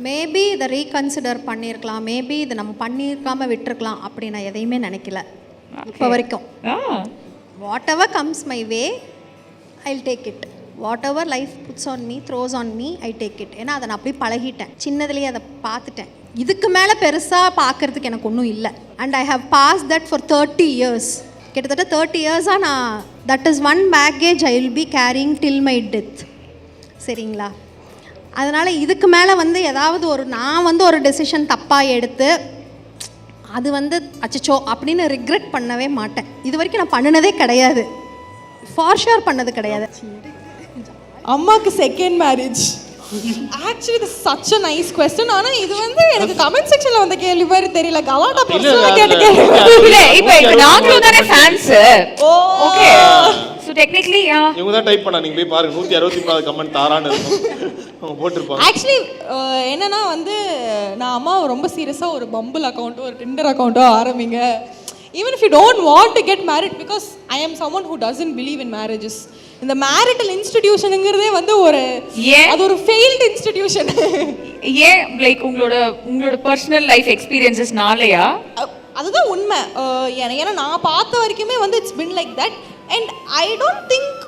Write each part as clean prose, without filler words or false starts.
Maybe இதை reconsider பண்ணியிருக்கலாம், maybe இதை நம்ம பண்ணியிருக்காம விட்டுருக்கலாம் அப்படி நான் எதையுமே நினைக்கல இப்போ வரைக்கும். Whatever comes my way I will take it. Whatever life puts on me, throws on me, I take it. ஏன்னா அதை நான் அப்படி பழகிட்டேன், சின்னதுலேயே அதை பார்த்துட்டேன். இதுக்கு மேலே பெருசாக பார்க்குறதுக்கு எனக்கு ஒன்றும் இல்லை. And I have pass that for 30 years. கிட்டத்தட்ட 30 years-ஆக நான் that is one package I will be carrying till my death. சரிங்களா? அதனால் இதுக்கு மேலே ஏதாவது நான் ஒரு டெசிஷன் தப்பாக எடுத்து அது அச்சச்சோ அப்படின்னு ரிக்ரெட் பண்ணவே மாட்டேன். இது வரைக்கும் நான் பண்ணினதே கிடையாது, ஃபார் ஷுர் பண்ணது கிடையாது. அம்மாக்கு செகண்ட் மேரேஜ் ஆக்சுவலி இது சச் a nice question. ஆனா இது எனக்கு கமெண்ட் செக்ஷன்ல வந்த கேள்வி மாதிரி தெரியல, கலாட்டா பர்சனலா கேட்ட கேள்வி இல்ல. இப்போ நாங்களும் தானே ஃபேன்ஸ். ஓகே சோ டெக்னிக்கலி இவங்க தான் டைப் பண்ணா, நீங்க போய் பாருங்க 164 கமெண்ட் தாரான்னு இருக்கும் அவங்க போட்டுருப்பாங்க. ஆக்சுவலி என்னன்னா நான் அம்மாவை ரொம்ப சீரியஸா ஒரு பம்பிள் அக்கௌண்ட்டோ ஒரு டிண்டர் அக்கௌண்ட்டோ ஆரம்பிங்க, even if you don't want to get married, because I am someone who doesn't believe in marriages. இந்த மேரிட்டல் இன்ஸ்டிடியூஷனுங்கிறதே அது ஒரு ஃபெயில்டு இன்ஸ்டிடியூஷன். ஏன் லைக் உங்களோட பர்சனல் லைஃப் எக்ஸ்பீரியன்சஸ்னாலயா? அதுதான் உண்மை. ஏன்னா நான் பார்த்த வரைக்குமே it's been like that. And I don't think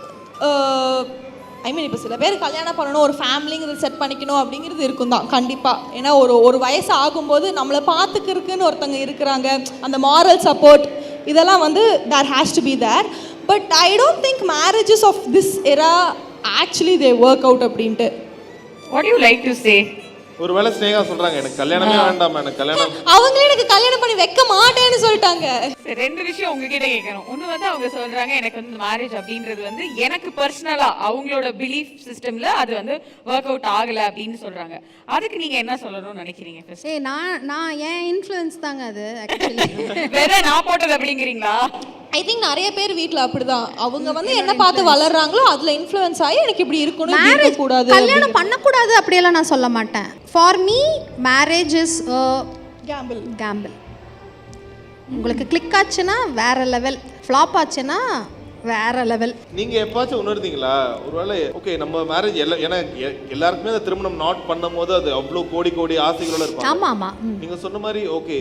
I mean இப்போ சில பேர் கல்யாணம் பண்ணணும், ஒரு ஃபேமிலிங்கிறது செட் பண்ணிக்கணும் அப்படிங்கிறது இருக்கும் தான் கண்டிப்பாக. ஏன்னா ஒரு வயசு ஆகும்போது நம்மளை பார்த்துக்கிறதுக்குன்னு ஒருத்தங்க இருக்கிறாங்க, அந்த மாரல் சப்போர்ட் இதெல்லாம் there has to be there. But I don't think marriages of this era actually they work out அப்படின்ட்டு. What you like to say? ஒருவேளை ஸ்னேகா சொல்றாங்க எனக்கு கல்யாணமே வேண்டாம், எனக்கு கல்யாணம், அவங்களே எனக்கு கல்யாணம் பண்ணி வைக்க மாட்டேன்னு சொல்லிட்டாங்க. ரெண்டு விஷயம் உங்ககிட்ட கேட்கணும். ஒன்று அவங்க சொல்றாங்க எனக்கு மேரேஜ் அப்படின்றது எனக்கு பர்சனலா அவங்களோட பிலீஃப் சிஸ்டம்ல அது ஒர்க் அவுட் ஆகல அப்படின்னு சொல்றாங்க. அதுக்கு நீங்க என்ன சொல்லணும்னு நினைக்கிறீங்க? நான் ஏன் இன்ஃப்ளூயன்ஸ் தாங்க அது ஆக்சுவலி. வேற நான் போட்டது அப்படிங்கிறீங்களா? ஐ திங்க் நிறைய பேர் வீட்டில் அப்படிதான், அவங்க என்ன பார்த்து வளர்றாங்களோ அதுல இன்ஃப்ளூயன்ஸ் ஆகி எனக்கு இப்படி இருக்கணும், மேரேஜ் கூடாது, கல்யாணம் பண்ணக்கூடாது அப்படியெல்லாம் நான் சொல்ல மாட்டேன். For me marriage is Gamble. உங்களுக்கு கிளிக் ஆச்சுன்னா வேற லெவல், ஃப்ளாப் ஆச்சுன்னா வேற லெவல். நீங்க எப்பாச்சும் உணர்ந்தீங்களா ஒருவேளை ஓகே நம்ம மேரேஜ் ஏன்னா எல்லாருக்குமே அந்த திருமணம் நாட் பண்ணும்போது அது அவ்வளோ கோடி கோடி ஆசைகளோட இருக்கும். ஆமா ஆமா, நீங்க சொன்ன மாதிரி okay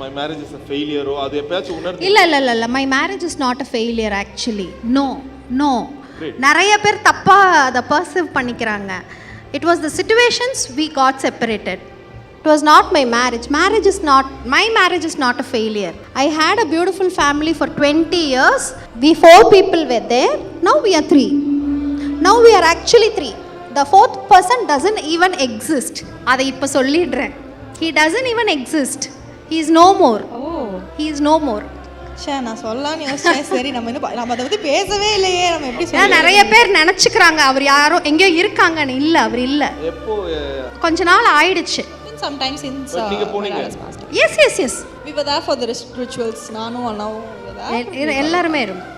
my marriage is a failure அது எப்பயாச்சும் உணர்ந்தீங்க? இல்ல my marriage is not a failure actually. No நிறைய பேர் தப்பா அதை பர்சீவ் பண்ணிக்கிறாங்க. It was the situations we got separated. It was not my marriage. My marriage is not a failure. I had a beautiful family for 20 years. We 4 people were there. Now we are 3. Now we are actually 3. The 4th person doesn't even exist. அதை இப்ப சொல்லிடுறேன். He doesn't even exist. He is no more. He is no more. நான் சொல்லலாம்னு யோசிச்சேன். சரி நம்ம அதை பத்தி பேசவே இல்லையே, நம்ம எப்படி சொல்ல? நிறைய பேர் நினைச்சுக்கிறாங்க அவர் யாரோ எங்கேயோ இருக்காங்கன்னு. இல்ல, அவர் இல்ல. எப்போ கொஞ்ச நாள் ஆயிடுச்சு. Sometimes since நீங்க போனீங்க? Yes. We were there for the rituals. நானும் அண்ணாவும் எல்லாருமே இருந்தோம்.